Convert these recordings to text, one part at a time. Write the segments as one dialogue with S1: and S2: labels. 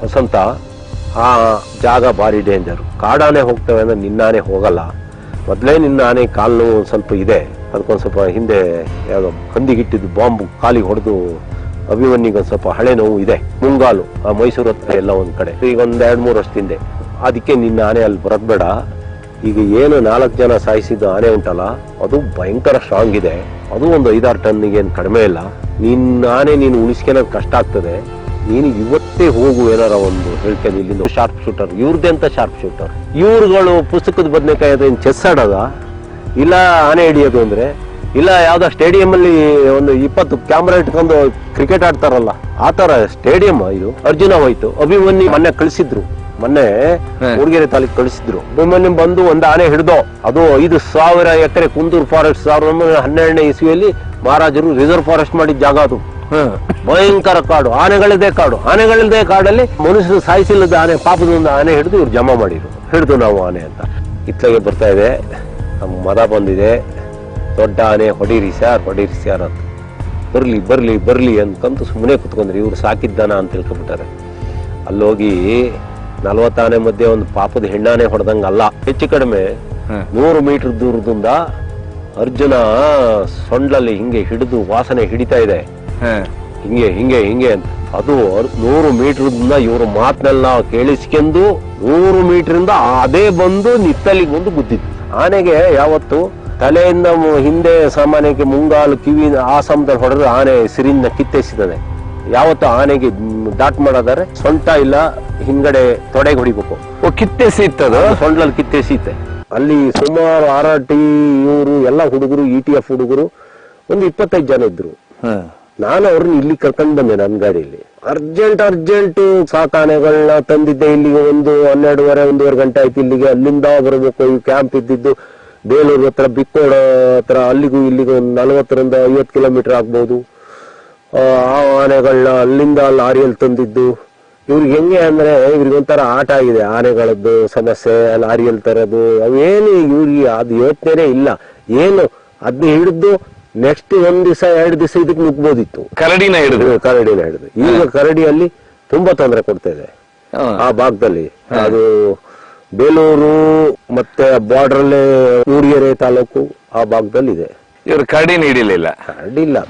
S1: ವಸಂತ, ಆ ಜಾಗ ಭಾರಿ ಡೇಂಜರು. ಕಾಡಾನೆ ಹೋಗ್ತವೆ ಅಂದ್ರೆ ನಿನ್ನಾನೆ ಹೋಗಲ್ಲ. ಮೊದಲೇ ನಿನ್ನ ಆನೆ ಕಾಲು ಸ್ವಲ್ಪ ಇದೆ, ಅದಕ್ಕೊಂದು ಸ್ವಲ್ಪ ಹಿಂದೆ ಯಾವುದೋ ಹಂದಿಗಿಟ್ಟಿದ್ದು ಬಾಂಬು ಕಾಲಿಗೆ ಹೊಡೆದು ಅಭಿಮನ್ಯಿಗೊಂದು ಸ್ವಲ್ಪ ಹಳೆ ನೋವು ಇದೆ. ಮುಂಗಾಲು ಆ ಮೈಸೂರು ಹತ್ರ ಎಲ್ಲ ಒಂದ್ ಕಡೆ, ಈಗ ಒಂದ್ 2-3 ವರ್ಷದಿಂದ. ಅದಕ್ಕೆ ನಿನ್ನ ಆನೆ ಅಲ್ಲಿ ಬರೋದ್ ಬೇಡ. ಈಗ ಏನು 4 ಜನ ಸಾಯಿಸಿದ್ದು ಆನೆ ಉಂಟಲ್ಲ, ಅದು ಭಯಂಕರ ಸ್ಟ್ರಾಂಗ್ ಇದೆ. ಅದು ಒಂದು 5-6 ಟನ್ನಿಗೆ ಏನು ಕಡಿಮೆ ಇಲ್ಲ. ನಿನ್ನ ಆನೆ ನೀನು ಉಳಿಸ್ಕೊಳ್ಳೋದು ಕಷ್ಟ ಆಗ್ತದೆ. ನೀನು ಇವತ್ತೇ ಹೋಗು, ಏನಾರ ಒಂದು ಹೇಳ್ಕೊಂಡು ಇಲ್ಲಿಂದ ಶಾರ್ಪ್ ಶೂಟರ್, ಇವ್ರದ್ದೇ ಅಂತ ಶಾರ್ಪ್ ಶೂಟರ್. ಇವ್ರುಗಳು ಪುಸ್ತಕದ ಬದನೆಕಾಯಿ ಅದೇನು ಚೆಸ್ ಆಡೋದ, ಇಲ್ಲ ಆನೆ ಹಿಡಿಯೋದು ಅಂದ್ರೆ, ಇಲ್ಲ ಯಾವ್ದೋ ಸ್ಟೇಡಿಯಂ ಅಲ್ಲಿ ಒಂದು 20 ಕ್ಯಾಮ್ರಾ ಇಟ್ಕೊಂಡು ಕ್ರಿಕೆಟ್ ಆಡ್ತಾರಲ್ಲ ಆ ತರ ಸ್ಟೇಡಿಯಂ ಇದು. ಅರ್ಜುನ ಹೋಯ್ತು, ಅಭಿಮನ್ಯು ಮೊನ್ನೆ ಕಳಿಸಿದ್ರು, ಮೊನ್ನೆ ಮೂಡಿಗೆರೆ ತಾಲೂಕು ಕಳಿಸಿದ್ರು. ಅಭಿಮನ್ಯು ಬಂದು ಒಂದು ಆನೆ ಹಿಡ್ದೋ, ಅದು 5,000 ಎಕರೆ ಕುಂದೂರು ಫಾರೆಸ್ಟ್ 1912ನೇ ಇಸ್ವಿಯಲ್ಲಿ ಮಹಾರಾಜರು ರಿಸರ್ವ್ ಫಾರೆಸ್ಟ್ ಮಾಡಿದ ಜಾಗ ಅದು. ಭಯಂಕರ ಕಾಡು, ಆನೆಗಳಿದೆ ಕಾಡು. ಆನೆಗಳಿದೆ ಕಾಡಲ್ಲಿ ಮನುಷ್ಯರು ಸಾಯಿಸಿಲ್ಲದ ಆನೆ, ಪಾಪದೊಂದು ಆನೆ ಹಿಡಿದು ಇವ್ರು ಜಮಾ ಮಾಡಿರು, ಹಿಡಿದು ನಾವು ಆನೆ ಅಂತ. ಇತ್ಲಾಗೆ ಬರ್ತಾ ಇದೆ, ನಮ್ ಮದ ಬಂದಿದೆ, ದೊಡ್ಡ ಆನೆ ಹೊಡೀರಿ ಸ್ಯಾರ್ ಅಂತ. ಬರ್ಲಿ ಬರ್ಲಿ ಬರ್ಲಿ ಅನ್ಕಂತ ಸುಮ್ಮನೆ ಕುತ್ಕೊಂಡ್ರಿ. ಇವ್ರು ಸಾಕಿದ್ದಾನ ಅಂತ ತಿಳ್ಕೊಬಿಟ್ಟಾರೆ. ಅಲ್ಲೋಗಿ 40 ಆನೆ ಮಧ್ಯೆ ಒಂದು ಪಾಪದ ಹೆಣ್ಣಾನೆ ಹೊಡೆದಂಗ ಅಲ್ಲ, ಹೆಚ್ಚು ಕಡಿಮೆ 100 ಮೀಟರ್ ದೂರದಿಂದ ಅರ್ಜುನ ಸೊಂಡ್ಲಲ್ಲಿ ಹಿಂಗೆ ಹಿಡಿದು ವಾಸನೆ ಹಿಡಿತಾ ಇದೆ, ಹಿಂಗೆ ಹಿಂಗೆ ಹಿಂಗೆ ಅಂತ. ಅದು 100 ಮೀಟರ್ದಿಂದ ಇವ್ರ ಮಾತನ್ನೆಲ್ಲ ಕೇಳಿಸ್ಕೊಂಡು 100 ಮೀಟರಿಂದ ಅದೇ ಬಂದು ನಿತ್ತಲಿಗೆ ಬಂದು ಗುದ್ದಿತ್ತು. ಆನೆಗೆ ಯಾವತ್ತು ತಲೆಯಿಂದ ಹಿಂದೆ ಸಾಮಾನ್ಯಕ್ಕೆ ಮುಂಗಾಲು ಕಿವಿ ಆ ಸಮದಲ್ಲಿ ಹೊಡೆದ್ರೆ ಆನೆ ಸಿರಿನ ಕಿತ್ತೆಸಿತದೆ. ಯಾವತ್ತು ಆನೆಗೆ ದಾಟ್ ಮಾಡೋದಾದ್ರೆ ಸೊಂಟ ಇಲ್ಲ ಹಿಂದ್ಗಡೆ ತೊಡೆಗೆ ಹೊಡಿಬೇಕು.
S2: ಕಿತ್ತೆಸೀತದ
S1: ಸೊಂಡ್ಲಲ್ಲಿ ಕಿತ್ತೆಸೀತೆ. ಅಲ್ಲಿ ಸುಮಾರು RRT ಇವರು ಎಲ್ಲ ಹುಡುಗರು, ETF ಹುಡುಗರು ಒಂದು 25 ಜನ ಇದ್ರು. ನಾನು ಅವ್ರನ್ನ ಇಲ್ಲಿ ಕರ್ಕೊಂಡ್ ಬಂದೆ ನನ್ನ ಗಾಡಿಯಲ್ಲಿ. ಅರ್ಜೆಂಟ್ ಸಾಕಾನೆಗಳನ್ನ ತಂದಿದ್ದೆ ಇಲ್ಲಿಗೆ. 12:30-1 ಗಂಟೆ ಆಯ್ತು ಇಲ್ಲಿಗೆ. ಅಲ್ಲಿಂದ ಬರಬೇಕು. ಈ ಕ್ಯಾಂಪ್ ಇದ್ದಿದ್ದು ಬೇಲೂರು ಹತ್ರ, ಬಿಕ್ಕೋಡ ಹತ್ರ. ಅಲ್ಲಿಗೂ ಇಲ್ಲಿಗೂ ಒಂದು 40ರಿಂದ 50 ಕಿಲೋಮೀಟರ್ ಆಗ್ಬಹುದು. ಆ ಆನೆಗಳನ್ನ ಅಲ್ಲಿಂದ ಲಾರಿಯಲ್ಲಿ ತಂದಿದ್ದು. ಇವ್ರಿಗೆ ಹೆಂಗೆ ಅಂದ್ರೆ ಇವ್ರಿಗೊಂಥರ ಆಟ ಆಗಿದೆ. ಆನೆಗಳದ್ದು ಸಮಸ್ಯೆ, ಲಾರಿಯಲ್ಲಿ ತರೋದು ಅವೇನು ಇವ್ರಿಗೆ ಅದು ಯೋಚನೆ ಇಲ್ಲ. ಏನು ಅದನ್ನ ಹಿಡಿದು ನೆಕ್ಸ್ಟ್ 1 ದಿವಸ 2 ದಿವಸ ಇದಕ್ಕೆ ನುಗ್ಬೋದಿತ್ತು.
S2: ಕರಡಿನ ಹಿಡಿದು
S1: ಈಗ ಕರಡಿಯಲ್ಲಿ ತುಂಬಾ ತೊಂದರೆ ಕೊಡ್ತಾ ಇದೆ ಆ ಭಾಗದಲ್ಲಿ. ಅದು ಬೇಲೂರು ಮತ್ತೆ ಬಾರ್ಡರ್ ಅಲ್ಲೇ ಮೂಡಿಗೆರೆ ತಾಲೂಕು ಆ ಭಾಗದಲ್ಲಿ ಇದೆ.
S2: ಇವ್ರು ಕರಡಿನ ಹಿಡಿಲಿಲ್ಲ.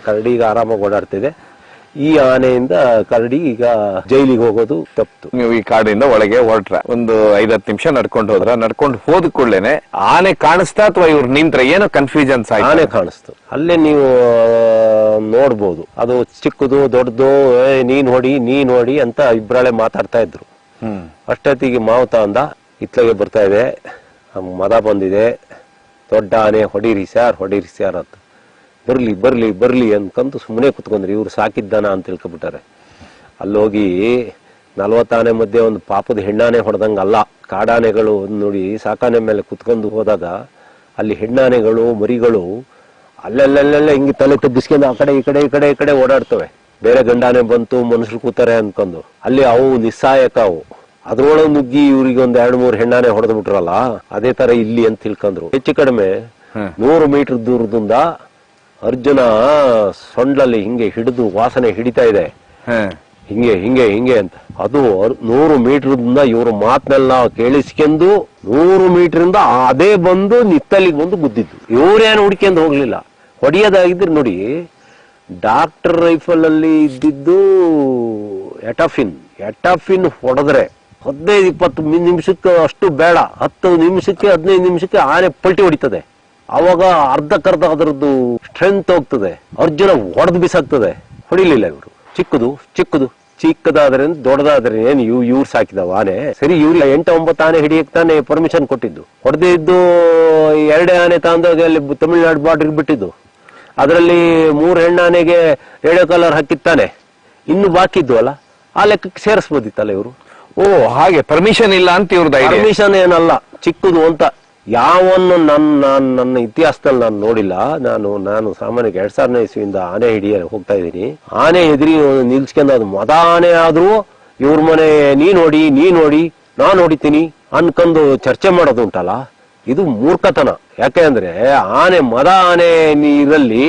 S1: ಕರಡಿ ಈಗ ಆರಾಮಾಗಿ ಓಡಾಡ್ತಿದೆ. ಈ ಆನೆಯಿಂದ ಕರಡಿ ಈಗ ಜೈಲಿಗೆ ಹೋಗೋದು ತಪ್ಪಿತು.
S2: ನೀವು ಈ ಕಾಡಿಂದ ಒಳಗೆ ಹೊರಟ್ರ, ಒಂದು 5-10 ನಿಮಿಷ ನಡ್ಕೊಂಡು ಹೋದ್ರ. ನಡ್ಕೊಂಡು ಹೋದ ಕೂಡಲೇನೆ ಆನೆ ಕಾಣಿಸ್ತಾ ಅಥವಾ ಇವ್ರು ನಿಂತ್ರ, ಏನೋ ಕನ್ಫ್ಯೂಷನ್ಸ್ ಆಯ್ತು.
S1: ಆನೆ ಕಾಣಿಸ್ತು. ಅಲ್ಲೇ ನೀವು ನೋಡ್ಬೋದು, ಅದು ಚಿಕ್ಕದು ದೊಡ್ಡದು, ನೀನ್ ಹೊಡಿ ಅಂತ ಇಬ್ಬರಳೆ ಮಾತಾಡ್ತಾ ಇದ್ರು. ಅಷ್ಟೊತ್ತಿಗೆ ಮಾವುತ ಅಂದ, ಇತ್ಲಾಗೆ ಬರ್ತಾ ಇದೆ, ಮದ ಬಂದಿದೆ, ದೊಡ್ಡ ಆನೆ ಹೊಡೀರಿ ಸ್ಯಾರ್ ಅಂತ. ಬರ್ಲಿ ಬರ್ಲಿ ಬರ್ಲಿ ಅನ್ಕಂತ ಸುಮ್ಮನೆ ಕುತ್ಕೊಂಡ್ರಿ. ಇವ್ರು ಸಾಕಿದ್ದಾನ ಅಂತ ತಿಳ್ಕೊಬಿಟ್ಟಾರೆ. ಅಲ್ಲೋಗಿ 40 ಆನೆ ಮಧ್ಯೆ ಒಂದು ಪಾಪದ ಹೆಣ್ಣಾನೆ ಹೊಡೆದಂಗ ಅಲ್ಲ. ಕಾಡಾನೆಗಳು ನೋಡಿ ಸಾಕಾನೆ ಮೇಲೆ ಕುತ್ಕೊಂಡು ಹೋದಾಗ ಅಲ್ಲಿ ಹೆಣ್ಣಾನೆಗಳು ಮರಿಗಳು ಅಲ್ಲೆಲ್ಲ ಹಿಂಗೆ ತಲೆ ತಗ್ಗಿಸ್ಕೊಂಡು ಆ ಕಡೆ ಈ ಕಡೆ ಓಡಾಡ್ತವೆ. ಬೇರೆ ಗಂಡಾನೆ ಬಂತು ಮನುಷ್ಯರು ಕೂತಾರೆ ಅನ್ಕೊಂಡು. ಅಲ್ಲಿ ಅವು ನಿಸ್ಸಾಯಕ, ಅವು ಅದ್ರೊಳಗೆ ನುಗ್ಗಿ ಇವ್ರಿಗೆ ಒಂದ್ 2-3 ಹೆಣ್ಣಾನೆ ಹೊಡೆದ್ ಬಿಟ್ರಲ್ಲ, ಅದೇ ತರ ಇಲ್ಲಿ ಅಂತ ತಿಳ್ಕೊಂಡ್ರು. ಹೆಚ್ಚು ಕಡಿಮೆ 100 ಮೀಟರ್ ದೂರದಿಂದ ಅರ್ಜುನ ಸೊಂಡ್ಲಲ್ಲಿ ಹಿಂಗೆ ಹಿಡಿದು ವಾಸನೆ ಹಿಡಿತಾ ಇದೆ, ಹಿಂಗೆ ಹಿಂಗೆ ಹಿಂಗೆ ಅಂತ. ಅದು 100 ಮೀಟರ್ದಿಂದ ಇವ್ರ ಮಾತನ್ನೆಲ್ಲ ಕೇಳಿಸ್ಕೊಂಡು 100 ಮೀಟರಿಂದ ಅದೇ ಬಂದು ನಿತ್ತಲಿಗೆ ಬಂದು ಗುದ್ದಿದ್ದು. ಇವ್ರೇನು ಹುಡ್ಕೊಂಡು ಹೋಗ್ಲಿಲ್ಲ. ಹೊಡೆಯೋದಾಗಿದ್ರೆ ನೋಡಿ, ಡಾಕ್ಟರ್ ರೈಫಲ್ ಅಲ್ಲಿ ಇದ್ದಿದ್ದು ಎಟಾಫಿನ್ ಹೊಡೆದ್ರೆ 15-20 ನಿಮಿಷಕ್ಕೆ ಅಷ್ಟು ಬೇಡ, 10 ನಿಮಿಷಕ್ಕೆ 15 ನಿಮಿಷಕ್ಕೆ ಆನೆ ಪಲ್ಟಿ ಹೊಡಿತದೆ. ಅವಾಗ ಅರ್ಧಕ್ಕರ್ಧ ಅದರದ್ದು ಸ್ಟ್ರೆಂತ್ ಹೋಗ್ತದೆ. ಅರ್ಜುನ ಹೊಡೆದು ಬಿಸಾಕ್ತದೆ. ಹೊಡಿಲಿಲ್ಲ ಇವರು. ಚಿಕ್ಕದಾದ್ರೆ ದೊಡ್ಡದಾದ್ರೆ ಏನು ಇವ್ರು ಸಾಕಿದವ ಆನೆ ಸರಿ. ಇವ್ರಿಗೆ 8-9 ಆನೆ ಹಿಡಿಯಕ್ ತಾನೆ ಪರ್ಮಿಷನ್ ಕೊಟ್ಟಿದ್ದು. ಹೊಡೆದೇ ಇದ್ದು 2 ಆನೆ ತಂದಾಗ ಅಲ್ಲಿ ತಮಿಳುನಾಡು ಬಾರ್ಡರ್ ಬಿಟ್ಟಿದ್ದು. ಅದರಲ್ಲಿ 3 ಹೆಣ್ಣಾನೆಗೆ ರೇಡಿಯೋ ಕಾಲರ್ ಹಾಕಿತ್ತಾನೆ. ಇನ್ನು ಬಾಕಿ ಇದ್ವು ಅಲ್ಲ, ಆ ಲೆಕ್ಕಕ್ಕೆ ಸೇರಿಸ್ಬೋದಿತ್ತಲ್ಲ ಇವರು.
S2: ಹಾಗೆ ಪರ್ಮಿಷನ್ ಇಲ್ಲ ಅಂತ ಇವ್ರದ್ದು
S1: ಪರ್ಮಿಷನ್ ಏನಲ್ಲ, ಚಿಕ್ಕದು ಅಂತ. ಯಾವನ್ನು ನನ್ನ ಇತಿಹಾಸದಲ್ಲಿ ನಾನು ನೋಡಿಲ್ಲ. ನಾನು ಸಾಮಾನ್ಯಕ್ಕೆ 2000ನೇ ಇಸ್ವಿಯಿಂದ ಆನೆ ಹಿಡಿಯ ಹೋಗ್ತಾ ಇದ್ದೀನಿ. ಆನೆ ಎದುರಿ ನಿಲ್ಸ್ಕೊಂಡು ಅದು ಮದ ಆನೆ ಆದ್ರೂ ಇವ್ರ ಮನೆ ನೀನ್ ನೋಡಿ ನಾನ್ ಹೊಡಿತೀನಿ ಅನ್ಕೊಂಡು ಚರ್ಚೆ ಮಾಡೋದು ಉಂಟಲ್ಲ, ಇದು ಮೂರ್ಖತನ. ಯಾಕೆ ಅಂದ್ರೆ ಮದ ಆನೆ ಇದರಲ್ಲಿ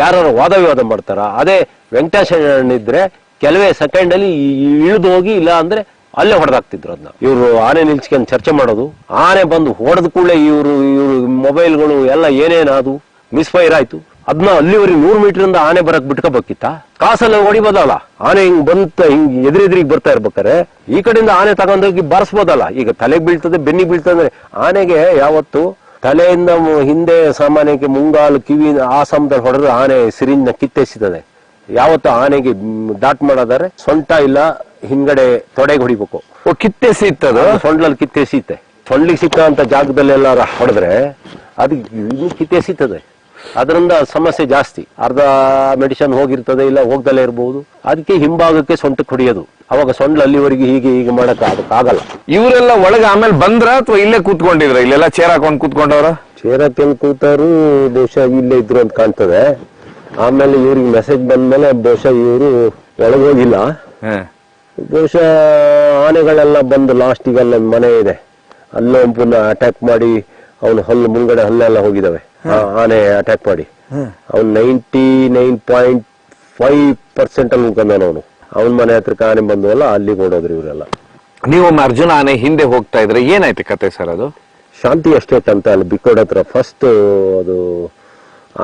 S1: ಯಾರು ವಾದ ವಿವಾದ ಮಾಡ್ತಾರ. ಅದೇ ವೆಂಕಟೇಶ ಇದ್ರೆ ಕೆಲವೇ ಸೆಕೆಂಡ್ ಅಲ್ಲಿ ಇಳಿದು ಹೋಗಿ, ಇಲ್ಲ ಅಂದ್ರೆ ಅಲ್ಲೇ ಹೊಡೆದಾಕ್ತಿದ್ರು ಅದನ್ನ. ಇವರು ಆನೆ ನಿಲ್ಸ್ಕೊಂಡು ಚರ್ಚೆ ಮಾಡೋದು, ಆನೆ ಬಂದು ಹೊಡೆದ ಕೂಡಲೇ ಇವರು ಮೊಬೈಲ್ಗಳು ಎಲ್ಲ ಏನೇನಾದು ಮಿಸ್ಫೈರ್ ಆಯ್ತು. ಅದನ್ನ ಅಲ್ಲಿವರೆಗೆ 100 ಮೀಟರ್ ಆನೆ ಬರಕ್ ಬಿಟ್ಕೋಬೇಕಿತ್ತ? ಕಾಸಲ್ಲ ಹೊಡಿಬೋದಲ್ಲ, ಆನೆ ಹಿಂಗ್ ಹಿಂಗ್ ಎದುರಿಗೆ ಬರ್ತಾ ಇರ್ಬೇಕಾರೆ ಈ ಕಡೆಯಿಂದ ಆನೆ ತಗೊಂಡೋಗಿ ಬಾರಿಸ್ಬೋದಲ್ಲ. ಈಗ ತಲೆಗೆ ಬೀಳ್ತದೆ, ಬೆನ್ನಿಗೆ ಬೀಳ್ತದೆ ಅಂದ್ರೆ ಆನೆಗೆ ಯಾವತ್ತು ತಲೆಯಿಂದ ಹಿಂದೆ ಸಾಮಾನ್ಯಕ್ಕೆ ಮುಂಗಾಲು ಕಿವಿ ಆ ಸಮದಲ್ಲಿ ಹೊಡೆದ್ರೆ ಆನೆ ಸಿರಿಂಜ್ನ ಕಿತ್ತೆಸಿತದೆ. ಯಾವತ್ತು ಆನೆಗೆ ಡಾಟ್ ಮಾಡೋದಾದ್ರೆ ಸೊಂಟ ಇಲ್ಲ ಹಿಂದ್ಗಡೆ ತೊಡೆಗೆ ಹೊಡಿಬೇಕು.
S2: ಕಿತ್ತೆಸಿತ್ತದು
S1: ಸೊಂಡ್ಲಲ್ಲಿ ಕಿತ್ತೆಸೀತೆ. ಸೊಂಡ್ಲಿಗೆ ಸಿಕ್ಕ ಅಂತ ಜಾಗದಲ್ಲೆಲ್ಲ ಹೊಡೆದ್ರೆ ಅದು ಕಿತ್ತೆಸೀತದೆ. ಅದರಿಂದ ಸಮಸ್ಯೆ ಜಾಸ್ತಿ. ಅರ್ಧ ಮೆಡಿಸಿನ್ ಹೋಗಿರ್ತದೆ, ಇಲ್ಲ ಹೋಗ್ದಲ್ಲೇ ಇರಬಹುದು. ಅದಕ್ಕೆ ಹಿಂಭಾಗಕ್ಕೆ ಸೊಂಟಕ್ಕೆ ಹೊಡಿಯೋದು. ಅವಾಗ ಸೊಂಡ್ಲು ಅಲ್ಲಿವರೆಗೆ ಹೀಗೆ ಮಾಡಕ್ ಅದಕ್ಕಾಗಲ್ಲ.
S2: ಇವರೆಲ್ಲ ಒಳಗೆ ಆಮೇಲೆ ಬಂದ್ರ ಅಥವಾ ಇಲ್ಲೇ ಕೂತ್ಕೊಂಡಿದ್ರ? ಇಲ್ಲೆಲ್ಲ ಚೇರ್ ಹಾಕೊಂಡ್ ಕೂತ್ಕೊಂಡವ್ರ?
S1: ಚೇರ್ ಹಾಕೊಂಡು ಕೂತಾರು, ಬಹುಶಃ ಇಲ್ಲೇ ಇದ್ರು ಅಂತ ಕಾಣ್ತದೆ. ಆಮೇಲೆ ಇವ್ರಿಗೆ ಮೆಸೇಜ್ ಬಂದ್ಮೇಲೆ ಬಹುಶಃ ಇವರು ಒಳಗೋಗಿಲ್ಲ. ಬಹುಶಃ ಆನೆಗಳೆಲ್ಲ ಬಂದು ಲಾಸ್ಟಿಗೆಲ್ಲ ಮನೆ ಇದೆ, ಅಲ್ಲೇ ಪುನಃ ಅಟ್ಯಾಕ್ ಮಾಡಿ ಅವನು ಹಲ್ಲು ಮುಂಗಡೆ ಹಲ್ಲೆಲ್ಲ ಹೋಗಿದಾವೆ. ಆನೆ ಅಟ್ಯಾಕ್ ಮಾಡಿ ಅವ್ನು 99.5% ಅಲ್ಲಿ ಉಳ್ಕೊಂಡವನು. ಅವನ ಮನೆ ಹತ್ರಕ್ಕೆ ಆನೆ ಬಂದವಲ್ಲ, ಅಲ್ಲಿಗೆ ಓಡೋದ್ರು ಇವರೆಲ್ಲ.
S2: ನೀವೊಮ್ಮೆ ಅರ್ಜುನ ಆನೆ ಹಿಂದೆ ಹೋಗ್ತಾ ಇದ್ರೆ ಏನಾಯ್ತು ಕತೆ ಸರ್? ಅದು
S1: ಶಾಂತಿ ಎಸ್ಟೇಟ್ ಅಂತ ಅಲ್ಲಿ ಬಿಕ್ಕೋಡ್ ಹತ್ರ ಫಸ್ಟ್ ಅದು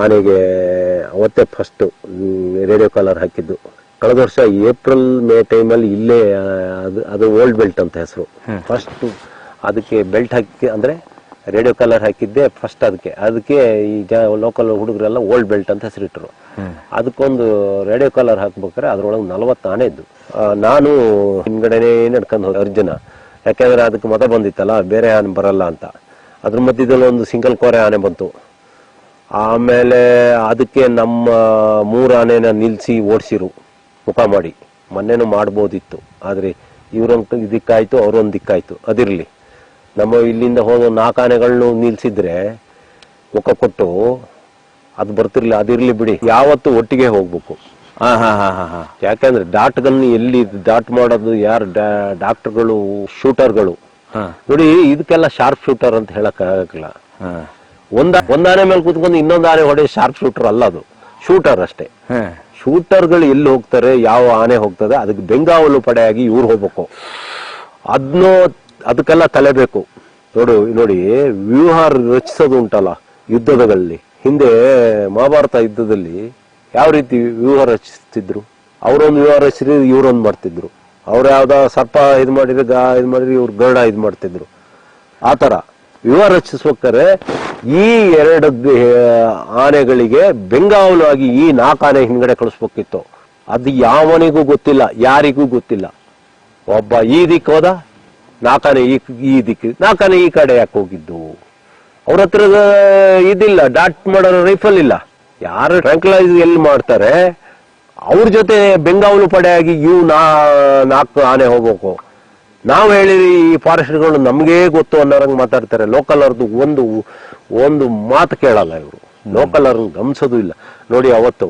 S1: ಆನೆಗೆ ಅವತ್ತೇ ಫಸ್ಟ್ ರೇಡಿಯೋ ಕಾಲರ್ ಹಾಕಿದ್ದು. ಕಳೆದ ವರ್ಷ ಏಪ್ರಿಲ್ ಮೇ ಟೈಮಲ್ಲಿ ಇಲ್ಲೇ ಅದು ಓಲ್ಡ್ ಬೆಲ್ಟ್ ಅಂತ ಹೆಸರು. ಫಸ್ಟ್ ಅದಕ್ಕೆ ಬೆಲ್ಟ್ ಹಾಕಿ ಅಂದ್ರೆ ರೇಡಿಯೋ ಕಾಲರ್ ಹಾಕಿದ್ದೆ ಫಸ್ಟ್. ಅದಕ್ಕೆ ಈ ಲೋಕಲ್ ಹುಡುಗರೆಲ್ಲ ಓಲ್ಡ್ ಬೆಲ್ಟ್ ಅಂತ ಹೆಸರಿಟ್ರು. ಅದಕ್ಕೊಂದು ರೇಡಿಯೋ ಕಾಲರ್ ಹಾಕ್ಬೇಕಾರೆ ಅದ್ರೊಳಗೆ 40 ಆನೆ ಇದ್ದು. ನಾನು ಹಿಂದ್ಗಡೆನೆ ನಡ್ಕೊಂಡು ಹೋದೆ ಅರ್ಜುನ, ಯಾಕೆಂದ್ರೆ ಅದಕ್ಕೆ ಮತ ಬಂದಿತ್ತಲ್ಲ ಬೇರೆ ಆನೆ ಬರಲ್ಲ ಅಂತ. ಅದ್ರ ಮಧ್ಯದಲ್ಲಿ ಒಂದು ಸಿಂಗಲ್ ಕೋರೆ ಆನೆ ಬಂತು. ಆಮೇಲೆ ಅದಕ್ಕೆ ನಮ್ಮ 3 ಆನೆನ ನಿಲ್ಸಿ ಓಡಿಸಿರು ಮುಖ ಮಾಡಿ. ಮೊನ್ನೆನೂ ಮಾಡ್ಬೋದಿತ್ತು, ಆದ್ರೆ ಇವ್ರೊಂದು ದಿಕ್ಕಾಯ್ತು, ಅವ್ರೊಂದು ದಿಕ್ಕಾಯ್ತು. ಅದಿರ್ಲಿ, ನಮ್ಮ ಇಲ್ಲಿಂದ ಹೋಗೋ 4 ಆನೆಗಳನ್ನು ನಿಲ್ಸಿದ್ರೆ ಮುಖ ಕೊಟ್ಟು ಅದು ಬರ್ತಿರ್ಲಿ. ಅದಿರ್ಲಿ ಬಿಡಿ, ಯಾವತ್ತು ಒಟ್ಟಿಗೆ ಹೋಗ್ಬೇಕು. ಯಾಕಂದ್ರೆ ಡಾಟ್ಗಳನ್ನ ಎಲ್ಲಿ ಡಾಟ್ ಮಾಡೋದು ಯಾರು ಡಾಕ್ಟರ್ಗಳು, ಶೂಟರ್ಗಳು ನೋಡಿ. ಇದಕ್ಕೆಲ್ಲ ಶಾರ್ಪ್ ಶೂಟರ್ ಅಂತ ಹೇಳಕ್ ಆಗಲ್ಲ. ಒಂದಾನೆ ಮೇಲೆ ಕೂತ್ಕೊಂಡು ಇನ್ನೊಂದು ಆನೆ ಹೊಡೆ ಶಾರ್ಪ್ ಶೂಟರ್ ಅಲ್ಲ, ಅದು ಶೂಟರ್ ಅಷ್ಟೇ. ಶೂಟರ್ಗಳು ಎಲ್ಲಿ ಹೋಗ್ತಾರೆ, ಯಾವ ಆನೆ ಹೋಗ್ತದೆ, ಅದಕ್ಕೆ ಬೆಂಗಾವಲು ಪಡೆಯಾಗಿ ಇವ್ರು ಹೋಗ್ಬೇಕು. ಅದಕ್ಕೆಲ್ಲ ತಲೆ ಬೇಕು. ನೋಡಿ ವ್ಯೂಹ ರಚಿಸೋದು ಉಂಟಲ್ಲ ಯುದ್ಧಗಳಲ್ಲಿ. ಹಿಂದೆ ಮಹಾಭಾರತ ಯುದ್ಧದಲ್ಲಿ ಯಾವ ರೀತಿ ವ್ಯೂಹ ರಚಿಸ್ತಿದ್ರು? ಅವರೊಂದು ವ್ಯೂಹ ರಚಿಸಿದ್ರೆ ಇವ್ರೊಂದು ಮಾಡ್ತಿದ್ರು. ಅವ್ರು ಯಾವ್ದ ಸರ್ಪ ಇದ್ ಮಾಡಿದ್ರೆ ಇವ್ರು ಗರುಡ ಇದ್ ಮಾಡ್ತಿದ್ರು. ಆತರ ವ್ಯೂಹ ರಚಿಸ್ಬೇಕಾದ್ರೆ ಈ 2 ಆನೆಗಳಿಗೆ ಬೆಂಗಾವಲು ಆಗಿ ಈ 4 ಆನೆ ಹಿಂದ್ಗಡೆ ಕಳಿಸ್ಬೇಕಿತ್ತು. ಅದು ಯಾವನಿಗೂ ಗೊತ್ತಿಲ್ಲ, ಯಾರಿಗೂ ಗೊತ್ತಿಲ್ಲ. ಒಬ್ಬ ಈ ದಿಕ್ಕು ಹೋದ, 4 ಆನೆ ಈ ದಿಕ್ಕು, 4 ಆನೆ ಈ ಕಡೆ ಯಾಕೆ ಹೋಗಿದ್ದು? ಅವ್ರ ಹತ್ರ ಇದಿಲ್ಲ, ಡಾಟ್ ಮಾಡೋ ರೈಫಲ್ ಇಲ್ಲ. ಯಾರು ಟ್ರ್ಯಾಂಕ್ಲೈಸ್ ಎಲ್ಲಿ ಮಾಡ್ತಾರೆ ಅವ್ರ ಜೊತೆ ಬೆಂಗಾವಲು ಪಡೆಯಾಗಿ 4 ಆನೆ ಹೋಗ್ಬೇಕು. ನಾವು ಹೇಳಿರಿ ಈ ಫಾರೆಸ್ಟ್ಗಳು ನಮ್ಗೇ ಗೊತ್ತು ಅನ್ನೋರಂಗ್ ಮಾತಾಡ್ತಾರೆ. ಲೋಕಲ್ ಅವ್ರದ್ದು ಒಂದು ಮಾತು ಕೇಳಲ್ಲ ಇವರು. ಲೋಕಲ್ ಅವ್ರನ್ನ ಗಮನಿಸೋದು ಇಲ್ಲ. ನೋಡಿ, ಅವತ್ತು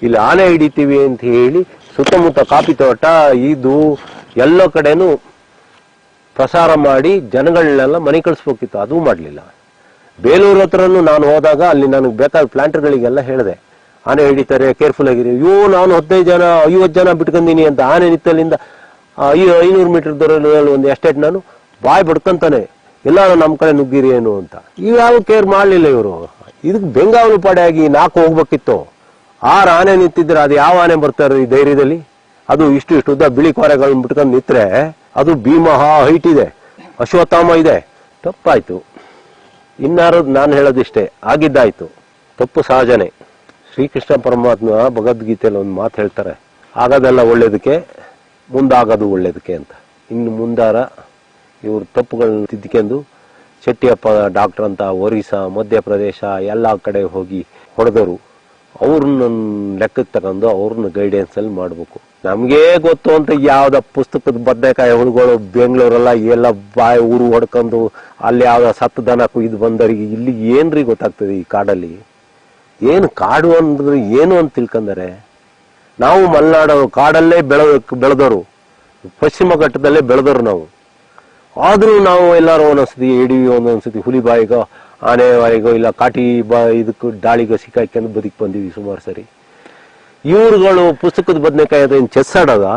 S1: ಇಲ್ಲಿ ಆನೆ ಹಿಡಿತೀವಿ ಅಂತ ಹೇಳಿ ಸುತ್ತಮುತ್ತ ಕಾಫಿ ತೋಟ ಇದು ಎಲ್ಲ ಕಡೆನೂ ಪ್ರಸಾರ ಮಾಡಿ ಜನಗಳನ್ನೆಲ್ಲ ಮನೆ ಕಳಿಸ್ಬೇಕಿತ್ತು. ಅದೂ ಮಾಡ್ಲಿಲ್ಲ. ಬೇಲೂರು ಹತ್ರನು ನಾನು ಹೋದಾಗ ಅಲ್ಲಿ ನನಗೆ ಬೇಕಾದ ಪ್ಲಾಂಟರ್ಗಳಿಗೆಲ್ಲ ಹೇಳಿದೆ, ಆನೆ ಹಿಡಿತಾರೆ, ಕೇರ್ಫುಲ್ ಆಗಿರಿ. ನಾನು 15 ಜನ 50 ಜನ ಬಿಟ್ಕೊಂಡೀನಿ ಅಂತ. ಆನೆ ನಿತ್ತಲಿಂದ 500 ಮೀಟರ್ ದೂರದಲ್ಲಿ ಒಂದು ಎಸ್ಟೇಟ್ ನಾನು ಬಾಯ್ ಬಡ್ಕೊಂತಾನೆ, ಎಲ್ಲ ನಮ್ಮ ಕಡೆ ನುಗ್ಗಿರಿ ಏನು ಅಂತ. ಯಾವ ಕೇರ್ ಮಾಡ್ಲಿಲ್ಲ ಇವರು. ಇದಕ್ಕೆ ಬೆಂಗಾವಲು ಪಡೆಯಾಗಿ 4 ಹೋಗ್ಬೇಕಿತ್ತು. 6 ಆನೆ ನಿಂತಿದ್ರೆ ಅದು ಯಾವ ಆನೆ ಬರ್ತಾರೆ ಈ ಧೈರ್ಯದಲ್ಲಿ? ಅದು ಇಷ್ಟು ಉದ್ದ ಬಿಳಿ ಕೋರೆಗಳನ್ನ ಬಿಟ್ಕೊಂಡು ನಿಂತ್ರೆ ಅದು ಭೀಮಹ ಹೈಟ್ ಇದೆ, ಅಶ್ವತ್ಥಾಮ ಇದೆ. ತಪ್ಪಾಯ್ತು. ಇನ್ನಾರು ನಾನು ಹೇಳೋದಿಷ್ಟೇ, ಆಗಿದ್ದಾಯ್ತು. ತಪ್ಪು ಸಹಜನೆ. ಶ್ರೀಕೃಷ್ಣ ಪರಮಾತ್ಮ ಭಗವದ್ಗೀತೆಯಲ್ಲಿ ಒಂದು ಮಾತು ಹೇಳ್ತಾರೆ, ಆಗೋದೆಲ್ಲ ಒಳ್ಳೇದಕ್ಕೆ, ಮುಂದಾಗೋದು ಒಳ್ಳೇದಕ್ಕೆ ಅಂತ. ಇನ್ನು ಮುಂದಾರ ಇವ್ರ ತಪ್ಪುಗಳನ್ನ ತಿದ್ಕೊಂಡು ಶೆಟ್ಟಿಯಪ್ಪ ಡಾಕ್ಟರ್ ಅಂತ ಒರಿಸ್ಸಾ, ಮಧ್ಯಪ್ರದೇಶ ಎಲ್ಲ ಕಡೆ ಹೋಗಿ ಹೊಡೆದವರು, ಅವ್ರನ್ನ ಲೆಕ್ಕಕ್ಕೆ ತಗೊಂಡು ಅವ್ರನ್ನ ಗೈಡೆನ್ಸ್ ಅಲ್ಲಿ ಮಾಡ್ಬೇಕು. ನಮ್ಗೇ ಗೊತ್ತು ಅಂತ ಯಾವ್ದ ಪುಸ್ತಕದ ಬದನೆಕಾಯಿ ಹುಡುಗರು ಬೆಂಗಳೂರೆಲ್ಲ ಎಲ್ಲ ಬಾಯಿ ಊರು ಹೊಡ್ಕೊಂಡು ಅಲ್ಲಿ ಯಾವ್ದ ಸತ್ತು ದನ ಕುಯ್ದು ಬಂದವರಿಗೆ ಇಲ್ಲಿ ಏನ್ರಿ ಗೊತ್ತಾಗ್ತದೆ? ಈ ಕಾಡಲ್ಲಿ ಏನು ಕಾಡು ಅಂದ್ರೆ ಏನು ಅಂತ ತಿಳ್ಕೊಂಡಾರೆ. ನಾವು ಮಲೆನಾಡು ಕಾಡಲ್ಲೇ ಬೆಳೆದವರು, ಪಶ್ಚಿಮ ಘಟ್ಟದಲ್ಲೇ ಬೆಳೆದವರು ನಾವು. ಆದ್ರೂ ನಾವು ಎಲ್ಲಾರು ಒಂದೊಂದ್ಸತಿ ಒಂದೊಂದ್ಸತಿ ಹುಲಿ ಬಾಯಿಗೋ, ಆನೆ ಬಾಯಿಗೋ, ಇಲ್ಲ ಕಾಟಿ ಇದಕ್ಕೂ ದಾಳಿಗೋ ಸಿಕ್ಕಾಕೊಂಡು ಬದುಕಿ ಬಂದಿವಿ ಸುಮಾರು ಸರಿ. ಇವ್ರುಗಳು ಪುಸ್ತಕದ ಬದನೆಕಾಯಿ ಅದು ಚೆಸ್ ಆಡೋದ,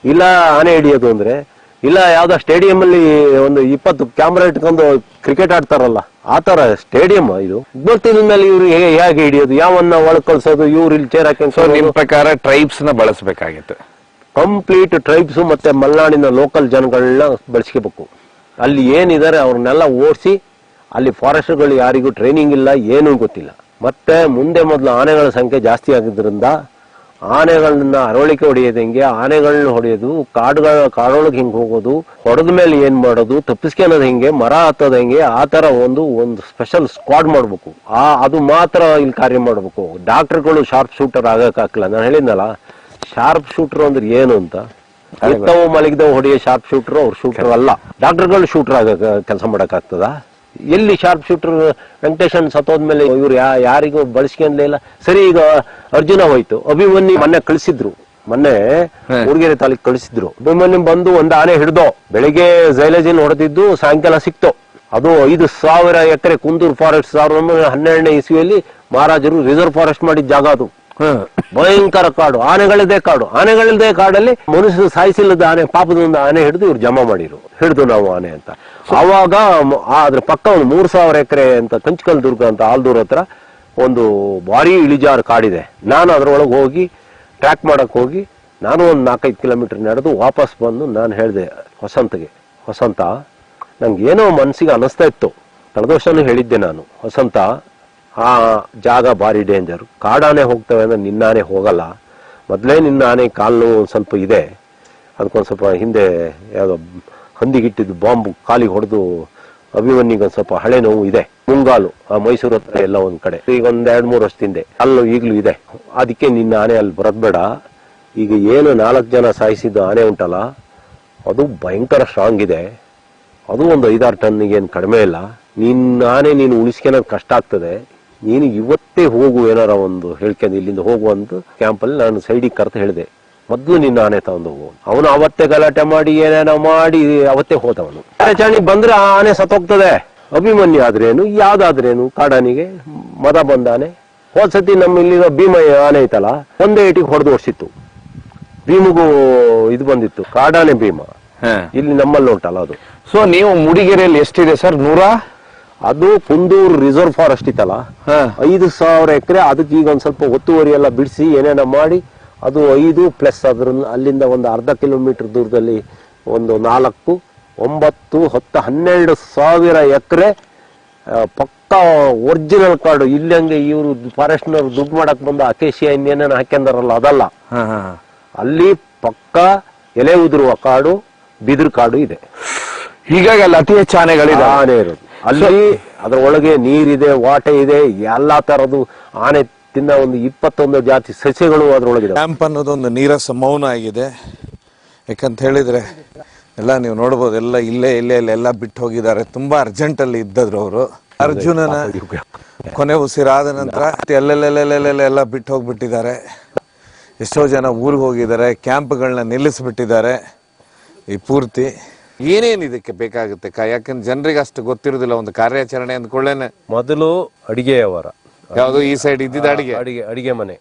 S1: ಇಲ್ಲ ಆನೆ ಹಿಡಿಯೋದು ಅಂದ್ರೆ, ಇಲ್ಲ ಯಾವ್ದೋ ಸ್ಟೇಡಿಯಂ ಅಲ್ಲಿ ಒಂದು 20 ಕ್ಯಾಮ್ರಾ ಇಟ್ಕೊಂಡು ಕ್ರಿಕೆಟ್ ಆಡ್ತಾರಲ್ಲ ಆ ತರ ಸ್ಟೇಡಿಯಂ ಇದು. ಗೊತ್ತಿದ ಮೇಲೆ ಇವ್ರು ಹೇಗೆ ಹಿಡಿಯೋದು, ಯಾವನ್ನ ಒಳಗ್ ಕಳ್ಸೋದು, ಇವ್ರು ಇಲ್ಲಿ ಚೇರ್
S2: ಸೊ ನಿಮ್
S1: ಹಾಕಿ
S2: ಪ್ರಕಾರ ಟ್ರೈಬ್ಸ್ ನ ಬಳಸಬೇಕಾಗಿತ್ತು.
S1: ಕಂಪ್ಲೀಟ್ ಟ್ರೈಬ್ಸ್ ಮತ್ತೆ ಮಲೆನಾಡಿನ ಲೋಕಲ್ ಜನಗಳನ್ನ ಬಳಸ್ಕೋಬೇಕು. ಅಲ್ಲಿ ಏನಿದ್ದಾರೆ ಅವ್ರನ್ನೆಲ್ಲ ಓಡಿಸಿ, ಅಲ್ಲಿ ಫಾರೆಸ್ಟ್ಗಳು ಯಾರಿಗೂ ಟ್ರೈನಿಂಗ್ ಇಲ್ಲ, ಏನೂ ಗೊತ್ತಿಲ್ಲ. ಮತ್ತೆ ಮುಂದೆ ಮೊದಲು ಆನೆಗಳ ಸಂಖ್ಯೆ ಜಾಸ್ತಿ ಆಗಿದ್ರಿಂದ ಆನೆಗಳನ್ನ ಅರವಳಿಕೆ ಹೊಡೆಯೋದು ಹೆಂಗೆ, ಆನೆಗಳನ್ನ ಹೊಡೆಯೋದು, ಕಾಡೊಳಗೆ ಹಿಂಗೆ ಹೋಗೋದು, ಹೊಡೆದ ಮೇಲೆ ಏನ್ ಮಾಡೋದು, ತಪ್ಪಿಸ್ಕೊಳ್ಳೋದು ಹೆಂಗೆ, ಮರ ಹತ್ತೋದು ಹೆಂಗೆ, ಆ ತರ ಒಂದು ಸ್ಪೆಷಲ್ ಸ್ಕ್ವಾಡ್ ಮಾಡ್ಬೇಕು. ಅದು ಮಾತ್ರ ಇಲ್ಲಿ ಕಾರ್ಯ ಮಾಡ್ಬೇಕು. ಡಾಕ್ಟರ್ಗಳು ಶಾರ್ಪ್ ಶೂಟರ್ ಆಗಕ್ಕಾಗಲ್ಲ. ನಾನು ಹೇಳಿದ್ನಲ್ಲ, ಶಾರ್ಪ್ ಶೂಟರ್ ಅಂದ್ರೆ ಏನು ಅಂತ. ಎತ್ತವು ಮಲಗಿದವು ಹೊಡೆಯೋ ಶಾರ್ಪ್ ಶೂಟರ್ ಅವ್ರು ಶೂಟರ್ ಅಲ್ಲ. ಡಾಕ್ಟರ್ಗಳು ಶೂಟರ್ ಆಗ ಕೆಲಸ ಮಾಡಕ್ ಆಗ್ತದ? ಎಲ್ಲಿ ಶಾರ್ಪ್ ಶೂಟರ್? ವೆಂಕಟೇಶನ್ ಸತ್ತೋದ್ಮೇಲೆ ಇವ್ರು ಯಾರಿಗೂ ಬಳಸ್ಕೊಂಡ್ಲೇ ಇಲ್ಲ. ಸರಿ, ಈಗ ಅರ್ಜುನ ಹೋಯ್ತು, ಅಭಿಮನ್ಯು ಮೊನ್ನೆ ಕಳಿಸಿದ್ರು, ಮೊನ್ನೆ ಮೂಡಿಗೆರೆ ತಾಲೂಕು ಕಳಿಸಿದ್ರು. ಅಭಿಮನ್ಯು ಬಂದು ಒಂದು ಆನೆ ಹಿಡ್ದೋ, ಬೆಳಿಗ್ಗೆ ಜೈಲಜಿನ್ ಹೊಡೆದಿದ್ದು, ಸಾಯಂಕಾಲ ಸಿಕ್ತು. ಅದು 5,000 ಎಕರೆ ಕುಂದೂರು ಫಾರೆಸ್ಟ್ 1912ನೇ ಇಸ್ವಿಯಲ್ಲಿ ಮಹಾರಾಜರು ರಿಸರ್ವ್ ಫಾರೆಸ್ಟ್ ಮಾಡಿದ ಜಾಗ ಅದು. ಭಯಂಕರ ಕಾಡು, ಆನೆಗಳಿದೆ ಕಾಡು. ಆನೆಗಳಿದೆ ಕಾಡಲ್ಲಿ ಮನುಷ್ಯರು ಸಾಯಿಸಿಲ್ಲದ ಆನೆ, ಪಾಪದಿಂದ ಆನೆ ಹಿಡಿದು ಇವ್ರು ಜಮಾ ಮಾಡಿರು, ಹಿಡಿದು ನಾವು ಆನೆ ಅಂತ. ಆವಾಗ ಅದ್ರ ಪಕ್ಕ ಒಂದು 3,000 ಎಕರೆ ಅಂತ ಕಂಚಕಲ್ ದುರ್ಗ ಅಂತ ಆಲ್ದೂರ್ ಹತ್ರ ಒಂದು ಭಾರಿ ಇಳಿಜಾರು ಕಾಡಿದೆ. ನಾನು ಅದ್ರೊಳಗೆ ಹೋಗಿ ಟ್ರ್ಯಾಕ್ ಮಾಡಕ್ ಹೋಗಿ, ನಾನು ಒಂದು 4-5 ಕಿಲೋಮೀಟರ್ ನಡೆದು ವಾಪಸ್ ಬಂದು ನಾನು ಹೇಳಿದೆ ವಸಂತ್ಗೆ, ವಸಂತ ನಂಗೆ ಏನೋ ಮನ್ಸಿಗೆ ಅನಿಸ್ತಾ ಇತ್ತು, ಕಳೆದ ವರ್ಷನೂ ಹೇಳಿದ್ದೆ ನಾನು, ವಸಂತ ಆ ಜಾಗ ಭಾರಿ ಡೇಂಜರ್, ಕಾಡಾನೆ ಹೋಗ್ತವೆ ಅಂದ್ರೆ ನಿನ್ನಾನೆ ಹೋಗಲ್ಲ. ಮೊದಲೇ ನಿನ್ನ ಆನೆ ಕಾಲು ಒಂದು ಸ್ವಲ್ಪ ಇದೆ, ಅದಕ್ಕೊಂದು ಸ್ವಲ್ಪ ಹಿಂದೆ ಯಾವುದೋ ಹಂದಿಗಿಟ್ಟಿದ್ದು ಬಾಂಬ್ ಕಾಲಿಗೆ ಹೊಡೆದು ಅಭಿಮನ್ಯಿಗೆ ಒಂದು ಸ್ವಲ್ಪ ಹಳೆ ನೋವು ಇದೆ. ಮುಂಗಾಲು ಆ ಮೈಸೂರು ಹತ್ರ ಎಲ್ಲ ಒಂದ್ ಕಡೆ, ಈಗ ಒಂದ್ 2-3 ವರ್ಷದಿಂದ ಅಲ್ಲೂ ಈಗಲೂ ಇದೆ. ಅದಕ್ಕೆ ನಿನ್ನ ಆನೆ ಅಲ್ಲಿ ಬರೋದ್ ಬೇಡ. ಈಗ ಏನು 4 ಜನ ಸಾಯಿಸಿದ್ದು ಆನೆ ಉಂಟಲ್ಲ, ಅದು ಭಯಂಕರ ಸ್ಟ್ರಾಂಗ್ ಇದೆ. ಅದು ಒಂದು 5-6 ಟನ್ನಿಗೆ ಏನು ಕಡಿಮೆ ಇಲ್ಲ. ನಿನ್ನ ಆನೆ ನೀನು ಉಳಿಸ್ಕೊಳ್ಳೋದು ಕಷ್ಟ ಆಗ್ತದೆ. ನೀನು ಇವತ್ತೇ ಹೋಗು, ಏನಾರ ಒಂದು ಹೇಳ್ಕೊಂಡು ಇಲ್ಲಿಂದ ಹೋಗು ಅಂತ ಕ್ಯಾಂಪಲ್ಲಿ ನಾನು ಸೈಡಿಗೆ ಕರೆದು ಹೇಳಿದೆ, ಮೊದ್ಲು ನಿನ್ನ ಆನೆ ತಗೊಂಡು ಹೋಗು. ಅವನು ಅವತ್ತೇ ಗಲಾಟೆ ಮಾಡಿ ಏನೇನೋ ಮಾಡಿ ಅವತ್ತೇ ಹೋದವನು. ಚಾಣಿ ಬಂದ್ರೆ ಆ ಆನೆ ಸತ್ತೋಗ್ತದೆ. ಅಭಿಮನ್ಯು ಆದ್ರೇನು, ಯಾವ್ದಾದ್ರೇನು, ಕಾಡಾನಿಗೆ ಮದ ಬಂದ ಆನೆ. ಹೋದ್ಸತಿ ನಮ್ಮ ಇಲ್ಲಿರೋ ಭೀಮ ಆನೆ ಐತಲ್ಲ, ಒಂದೇ ಏಟಿಗೆ ಹೊಡೆದು ಓಡಿಸಿತ್ತು. ಭೀಮಗೂ ಇದು ಬಂದಿತ್ತು, ಕಾಡಾನೆ ಭೀಮ. ಇಲ್ಲಿ ನಮ್ಮಲ್ಲಿ ಉಂಟಲ್ಲ ಅದು.
S2: ಸೊ ನೀವು ಮೂಡಿಗೆರೆಯಲ್ಲಿ ಎಷ್ಟಿದೆ ಸರ್? 100?
S1: ಅದು ಕುಂದೂರು ರಿಸರ್ವ್ ಫಾರೆಸ್ಟ್ ಇತ್ತಲ್ಲ, 5,000 ಎಕರೆ. ಅದಕ್ಕೆ ಈಗ ಒಂದ್ ಸ್ವಲ್ಪ ಒತ್ತುವರಿ ಎಲ್ಲ ಬಿಡಿಸಿ ಏನೇನ ಮಾಡಿ, ಅದು 5 ಪ್ಲಸ್ ಅದ್ರ ಅಲ್ಲಿಂದ ಒಂದು ಅರ್ಧ ಕಿಲೋಮೀಟರ್ ದೂರದಲ್ಲಿ ಒಂದು 4, 9, 10, 12,000 ಎಕರೆ ಪಕ್ಕ ಒರಿಜಿನಲ್ ಕಾಡು. ಇಲ್ಲಂಗೆ ಇವರು ಫಾರೆಸ್ಟ್ನವ್ರು ದುಡ್ಡು ಮಾಡಕ್ ಬಂದ ಅಕೇಶಿಯಾ ಇನ್ನೇನೇನು ಹಾಕ್ಯಂದಾರಲ್ಲ ಅದಲ್ಲ. ಅಲ್ಲಿ ಪಕ್ಕ ಎಲೆ ಉದುರುವ ಕಾಡು, ಬಿದಿರು ಕಾಡು ಇದೆ.
S2: ಹೀಗಾಗಿ ಅಲ್ಲಿ ಅತಿ ಹೆಚ್ಚು ಆನೆಗಳಿದೆ.
S1: ಆನೆ ಇರೋದು ಅಲ್ಲಿ. ಅದ್ರ ಒಳಗೆ ನೀರಿದೆ, ವಾಟೆ ಇದೆ, ಎಲ್ಲಾ ತರದ್ದು ಆನೆ ತಿನ್ನ ಒಂದು 21 ಜಾತಿ ಸಸ್ಯಗಳು ಅದ್ರೊಳಗಿದೆ.
S3: ಕ್ಯಾಂಪ್ ಅನ್ನೋದೊಂದು ನೀರಸ ಮೌನ ಆಗಿದೆ. ಯಾಕಂತ ಹೇಳಿದ್ರೆ ಎಲ್ಲ ನೀವು ನೋಡ್ಬೋದು, ಎಲ್ಲ ಇಲ್ಲೇ ಎಲ್ಲ ಬಿಟ್ಟು ಹೋಗಿದ್ದಾರೆ. ತುಂಬಾ ಅರ್ಜೆಂಟ್ ಅಲ್ಲಿ ಇದ್ದದ್ರು ಅವರು. ಅರ್ಜುನನ ಕೊನೆ ಉಸಿರಾದ ನಂತರ ಎಲ್ಲೆಲ್ಲ ಬಿಟ್ಟು ಹೋಗ್ಬಿಟ್ಟಿದ್ದಾರೆ. ಎಷ್ಟೋ ಜನ ಊರಿಗೆ ಹೋಗಿದ್ದಾರೆ, ಕ್ಯಾಂಪ್ಗಳನ್ನ ನಿಲ್ಲಿಸ್ಬಿಟ್ಟಿದ್ದಾರೆ. ಈ ಪೂರ್ತಿ ಏನೇನು ಇದಕ್ಕೆ ಬೇಕಾಗುತ್ತೆ? ಯಾಕಂದ್ರೆ ಜನರಿಗೆ ಅಷ್ಟು ಗೊತ್ತಿರುದಿಲ್ಲ ಒಂದು ಕಾರ್ಯಾಚರಣೆ ಅಂದ್ಕೊಳ್ಳೇನೆ.
S1: ಮೊದಲು ಅಡಿಗೆ ವ್ಯವಹಾರ
S2: ಯಾವುದು ಈ ಸೈಡ್ ಇದ್ದಿದ್ದ
S1: ಅಡಿಗೆ ಮನೆ.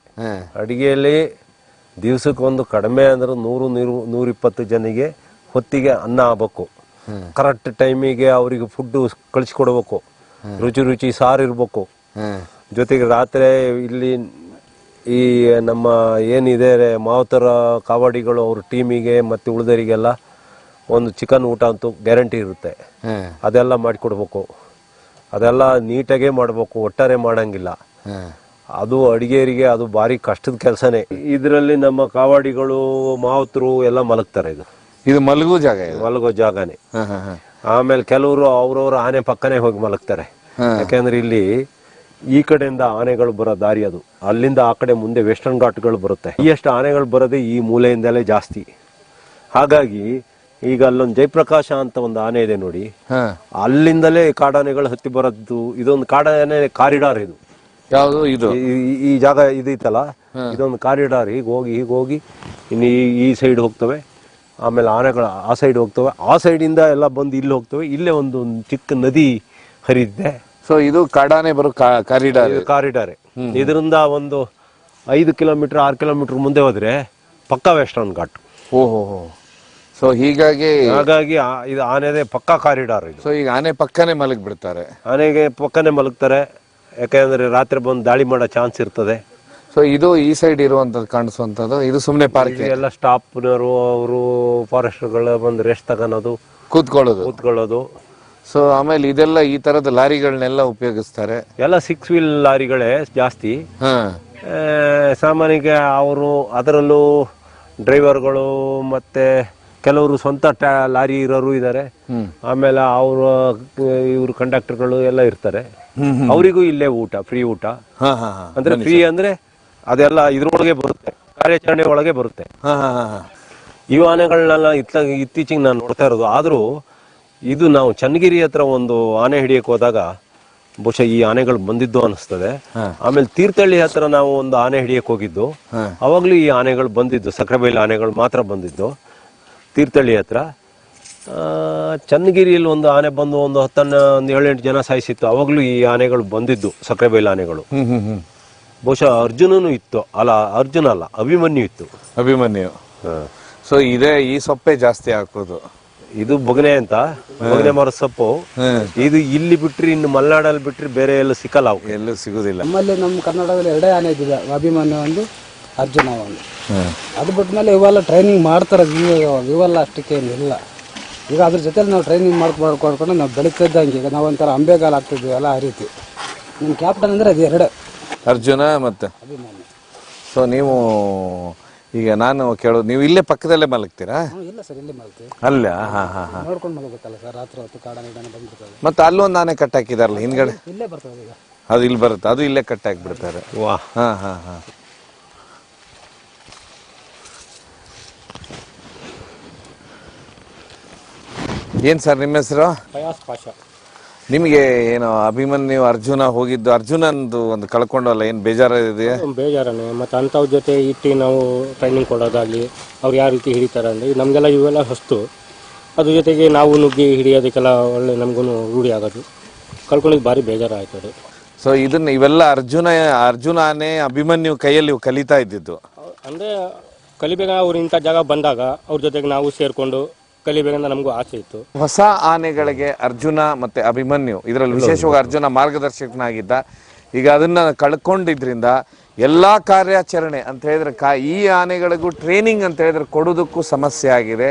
S1: ಅಡಿಗೆಯಲ್ಲಿ ದಿವ್ಸಕ್ಕೊಂದು ಕಡಿಮೆ ಅಂದ್ರೆ 100-120 ಜನಿಗೆ ಹೊತ್ತಿಗೆ ಅನ್ನ ಆಗ್ಬೇಕು. ಕರೆಕ್ಟ್ ಟೈಮಿಗೆ ಅವರಿಗೆ ಫುಡ್ ಕಳಿಸ್ಕೊಡ್ಬೇಕು. ರುಚಿ ಸಾರು ಇರ್ಬೇಕು. ಜೊತೆಗೆ ರಾತ್ರಿ ಇಲ್ಲಿ ಈ ನಮ್ಮ ಏನಿದೆ ಮಾವತರ ಕಾವಾಡಿಗಳು ಅವ್ರ ಟೀಮಿಗೆ ಮತ್ತೆ ಉಳಿದರಿಗೆಲ್ಲ ಒಂದು ಚಿಕನ್ ಊಟ ಅಂತೂ ಗ್ಯಾರಂಟಿ ಇರುತ್ತೆ. ಅದೆಲ್ಲ ಮಾಡಿಕೊಡ್ಬೇಕು. ಅದೆಲ್ಲ ನೀಟಾಗೆ ಮಾಡ್ಬೇಕು, ಒಟ್ಟಾರೆ ಮಾಡಂಗಿಲ್ಲ. ಅದು ಅಡಿಗೆಯರಿಗೆ ಅದು ಭಾರಿ ಕಷ್ಟದ ಕೆಲಸನೇ. ಇದರಲ್ಲಿ ನಮ್ಮ ಕಾವಾಡಿಗಳು ಮಾವತರು ಎಲ್ಲ ಮಲಗ್ತಾರೆ.
S2: ಇದು ಮಲಗೋ ಜಾಗ,
S1: ಮಲಗೋ ಜಾಗನೇ. ಆಮೇಲೆ ಕೆಲವರು ಅವ್ರವ್ರ ಆನೆ ಪಕ್ಕನೆ ಹೋಗಿ ಮಲಗ್ತಾರೆ. ಯಾಕೆಂದ್ರೆ ಇಲ್ಲಿ ಈ ಕಡೆಯಿಂದ ಆನೆಗಳು ಬರೋ ದಾರಿ ಅದು. ಅಲ್ಲಿಂದ ಆ ಕಡೆ ಮುಂದೆ ವೆಸ್ಟರ್ನ್ ಘಾಟ್ಗಳು ಬರುತ್ತೆ. ಎಷ್ಟು ಆನೆಗಳು ಬರೋದೇ ಈ ಮೂಲೆಯಿಂದಲೇ ಜಾಸ್ತಿ. ಹಾಗಾಗಿ ಈಗ ಅಲ್ಲೊಂದು ಜಯಪ್ರಕಾಶ ಅಂತ ಒಂದು ಆನೆ ಇದೆ ನೋಡಿ, ಅಲ್ಲಿಂದಲೇ ಕಾಡಾನೆಗಳು ಹತ್ತಿ ಬರೋದು. ಇದೊಂದು ಕಾಡಾನೆ ಕಾರಿಡಾರ್. ಇದು
S2: ಯಾವುದು? ಇದು
S1: ಈ ಜಾಗ ಇದೈತಲ್ಲ, ಇದೊಂದು ಕಾರಿಡಾರ್. ಹೀಗೆ ಹೋಗಿ ಇನ್ನು ಈ ಸೈಡ್ ಹೋಗ್ತವೆ, ಆಮೇಲೆ ಆನೆಗಳು ಆ ಸೈಡ್ ಹೋಗ್ತವೆ, ಆ ಸೈಡಿಂದ ಎಲ್ಲ ಬಂದು ಇಲ್ಲಿ ಹೋಗ್ತವೆ. ಇಲ್ಲೇ ಒಂದು ಚಿಕ್ಕ ನದಿ ಹರಿದಿದೆ.
S2: ಸೊ ಇದು ಕಾಡಾನೆ ಬರೋ ಕಾರಿಡಾರ್.
S1: ಕಾರಿಡಾರ್. ಇದರಿಂದ ಒಂದು 5 ಕಿಲೋಮೀಟರ್ 6 ಕಿಲೋಮೀಟರ್ ಮುಂದೆ ಹೋದ್ರೆ ಪಕ್ಕಾ ವೆಸ್ಟರ್ನ್ ಘಾಟ್.
S3: ಓಹೋ. ಸೊ ಹೀಗಾಗಿ
S1: ಇದು ಆನೆದೇ ಪಕ್ಕಾ ಕಾರಿಡಾರ್ ಇದು.
S3: ಸೊ ಈಗ ಆನೆ ಪಕ್ಕನೆ ಮಲಗಿ ಬಿಡ್ತಾರೆ.
S1: ಆನೆಗೆ ಪಕ್ಕನೆ ಮಲಗ್ತಾರೆ, ಯಾಕೆಂದ್ರೆ ರಾತ್ರಿ ಬಂದು ದಾಳಿ ಮಾಡೋ ಚಾನ್ಸ್ ಇರ್ತದೆ.
S3: ಸೊ ಇದು ಈ ಸೈಡ್ ಇರುವಂತದ್ದು ಕಾಣಿಸುವಂತದ್ದು, ಇದು ಸುಮ್ಮನೆ ಪಾರ್ಕ್.
S1: ಎಲ್ಲ ಸ್ಟಾಫ್ನವರು ಅವರು ಫಾರೆಸ್ಟ್ಗಳು ಬಂದು ರೆಸ್ಟ್ ತಗೊಳೋದು, ಕೂತ್ಕೊಳ್ಳೋದು.
S3: ಸೊ ಆಮೇಲೆ ಇದೆಲ್ಲ ಈ ತರದ ಲಾರಿಗಳನ್ನೆಲ್ಲ ಉಪಯೋಗಿಸ್ತಾರೆ.
S1: ಎಲ್ಲ 6 ವೀಲ್ ಲಾರಿಗಳೇ ಜಾಸ್ತಿ. ಸಾಮಾನ್ಯಕ್ಕೆ ಅವರು ಅದರಲ್ಲೂ ಡ್ರೈವರ್ಗಳು ಮತ್ತೆ ಕೆಲವರು ಸ್ವಂತ ಲಾರಿ ಇರೋರು ಇದ್ದಾರೆ. ಆಮೇಲೆ ಇವರು ಕಂಡಕ್ಟರ್ಗಳು ಎಲ್ಲ ಇರ್ತಾರೆ. ಅವರಿಗೂ ಇಲ್ಲೇ ಊಟ, ಫ್ರೀ ಊಟ. ಅಂದ್ರೆ ಫ್ರೀ ಅಂದ್ರೆ ಅದೆಲ್ಲ ಇದ್ರೊಳಗೆ ಬರುತ್ತೆ, ಕಾರ್ಯಾಚರಣೆ ಒಳಗೆ ಬರುತ್ತೆ. ಈ ಆನೆಗಳನ್ನೆಲ್ಲ ಇತ್ತೀಚೆಗೆ ನಾನು ನೋಡ್ತಾ ಇರೋದು. ಆದ್ರೂ ಇದು ನಾವು ಚನ್ನಗಿರಿ ಹತ್ರ ಒಂದು ಆನೆ ಹಿಡಿಯಕ್ಕೆ ಹೋದಾಗ ಬಹುಶಃ ಈ ಆನೆಗಳು ಬಂದಿದ್ದು ಅನಿಸ್ತದೆ. ಆಮೇಲೆ ತೀರ್ಥಹಳ್ಳಿ ಹತ್ರ ನಾವು ಒಂದು ಆನೆ ಹಿಡಿಯಕ್ಕೆ ಹೋಗಿದ್ದು, ಅವಾಗ್ಲೂ ಈ ಆನೆಗಳು ಬಂದಿದ್ದು, ಸಕ್ರೆಬೈಲ್ ಆನೆಗಳು ಮಾತ್ರ ಬಂದಿದ್ದು ತೀರ್ಥಹಳ್ಳಿ ಹತ್ರ. ಚನ್ನಗಿರಿಯಲ್ಲಿ ಒಂದು ಆನೆ ಬಂದು ಒಂದು 7-8 ಜನ ಸಾಯಿಸಿತ್ತು. ಅವಾಗ್ಲೂ ಈ ಆನೆಗಳು ಬಂದಿದ್ದು, ಸಕ್ರೆಬೈಲ್ ಆನೆಗಳು. ಬಹುಶಃ ಅರ್ಜುನನು ಇತ್ತು, ಅರ್ಜುನ ಅಲ್ಲ, ಅಭಿಮನ್ಯು ಇತ್ತು.
S3: ಅಭಿಮನ್ಯು. ಸೊ ಇದೇ ಈ ಸೊಪ್ಪೆ ಜಾಸ್ತಿ ಹಾಕೋದು.
S1: ಇದು ಬೊಗನೆ ಅಂತ, ಬೊಗನೆ ಮರದ ಸೊಪ್ಪು. ಇದು ಇಲ್ಲಿ ಬಿಟ್ರಿ, ಇನ್ನು ಮಲೆನಾಡಲ್ಲಿ ಬಿಟ್ರಿ ಬೇರೆ ಎಲ್ಲ ಸಿಕ್ಕಲ್ಲ,
S3: ಎಲ್ಲೂ ಸಿಗುದಿಲ್ಲ.
S4: ನಮ್ಮಲ್ಲಿ ನಮ್ಮ ಕರ್ನಾಟಕದಲ್ಲಿ 2 ಆನೆ ಇದ್ದಿದೆ, ಅಭಿಮನ್ಯು ಒಂದು, ಅರ್ಜುನ ಒಂದು. ಅದು ಬಿಟ್ಮೇಲೆ ಇವೆಲ್ಲ ಟ್ರೈನಿಂಗ್ ಮಾಡ್ತಾರೆ. ಇವೆಲ್ಲ ಅಷ್ಟಕ್ಕೆ ಏನಿಲ್ಲ. ಈಗ ಅದ್ರ ಜೊತೆಲಿ ನಾವು ಟ್ರೈನಿಂಗ್ ಮಾಡ್ಕೊಂಡು ನಾವು ಬೆಳೀತಿದ್ದಂಗೆ ಈಗ ನಾವು ಒಂಥರ ಅಂಬೆಗಾಲ ಆಗ್ತಿದ್ವಿ ಎಲ್ಲ ಆ ರೀತಿ. ನಮ್ಮ ಕ್ಯಾಪ್ಟನ್ ಅಂದ್ರೆ ಅದು 2,
S3: ಅರ್ಜುನ ಮತ್ತೆ
S4: ಅಭಿಮನ್ಯು.
S3: ಸೊ ನೀವು ಈಗ ನಾನು ಕೇಳೋದು, ನೀವು ಇಲ್ಲೇ ಪಕ್ಕದಲ್ಲೇ ಮಲಗ್ತೀರಾ?
S4: ಇಲ್ಲ ಸರ್, ಇಲ್ಲೇ ಮಾಡ್ತೀವಿ.
S3: ಅಲ್ಲ
S4: ನೋಡ್ಕೊಂಡು ಮಲಗಬೇಕಲ್ಲ ಸರ್, ರಾತ್ರಿ ಹೊತ್ತು ಕಾಡಾನೆ ಬಂದ್ಬಿಡ್ತದೆ.
S3: ಮತ್ತೆ ಅಲ್ಲೊಂದು ಆನೆ ಕಟ್ಟಾಕಿದಾರಲ್ಲ ಹಿಂದ್ಗಡೆ,
S4: ಇಲ್ಲೇ ಬರ್ತದೆ ಈಗ.
S3: ಅದು ಇಲ್ಲಿ ಬರುತ್ತೆ, ಅದು ಇಲ್ಲೇ ಕಟ್ಟಾಕ್ಬಿಡ್ತಾರೆ.
S1: ವಾ.
S3: ಏನ್ ಸರ್ ನಿಮ್ಮ ಹೆಸರು?
S4: ಫಯಾಜ್ ಪಾಷಾ.
S3: ನಿಮಗೆ ಏನು ಅಭಿಮನ್ಯು ಅರ್ಜುನ ಹೋಗಿದ್ದು, ಅರ್ಜುನಂದು ಒಂದು ಕಳ್ಕೊಂಡಲ್ಲ, ಏನು ಬೇಜಾರಿದೆಯಾ?
S5: ಬೇಜಾರನೆ. ಮತ್ತು ಅಂಥವ್ರ ಜೊತೆ ಇಟ್ಟು ನಾವು ಟ್ರೈನಿಂಗ್ ಕೊಡೋದಾಗಲಿ, ಅವ್ರು ಯಾವ ರೀತಿ ಹಿಡಿತಾರೆ ಅಂದರೆ ನಮಗೆಲ್ಲ ಇವೆಲ್ಲ ಹೊಸ್ತು. ಅದ್ರ ಜೊತೆಗೆ ನಾವು ನುಗ್ಗಿ ಹಿಡಿಯೋದಕ್ಕೆಲ್ಲ ಒಳ್ಳೆ ನಮಗೂ ರೂಢಿ ಆಗೋದು. ಕಳ್ಕೊಂಡಿದ್ದು ಭಾರಿ ಬೇಜಾರಾಯ್ತದೆ.
S3: ಸೊ ಇವೆಲ್ಲ ಅರ್ಜುನ ಆನೆ ಅಭಿಮನ್ಯು ಕೈಯಲ್ಲಿ ಕಲಿತಾ ಇದ್ದಿದ್ದು.
S5: ಅಂದರೆ ಕಲಿಬೇಕ, ಅವ್ರು ಇಂಥ ಜಾಗ ಬಂದಾಗ ಅವ್ರ ಜೊತೆಗೆ ನಾವು ಸೇರಿಕೊಂಡು ಕಲಿಬೇಕಂತ ನಮಗೂ ಆಸೆ ಇತ್ತು.
S3: ಹೊಸ ಆನೆಗಳಿಗೆ ಅರ್ಜುನ ಮತ್ತೆ ಅಭಿಮನ್ಯು, ಇದರಲ್ಲಿ ವಿಶೇಷವಾಗಿ ಅರ್ಜುನ ಮಾರ್ಗದರ್ಶಕನಾಗಿದ್ದ. ಈಗ ಅದನ್ನ ಕಳ್ಕೊಂಡಿದ್ರಿಂದ ಎಲ್ಲಾ ಕಾರ್ಯಾಚರಣೆ ಅಂತ ಹೇಳಿದ್ರೆ ಈ ಆನೆಗಳಿಗೂ ಟ್ರೈನಿಂಗ್ ಅಂತ ಹೇಳಿದ್ರೆ ಕೊಡೋದಕ್ಕೂ ಸಮಸ್ಯೆ ಆಗಿದೆ.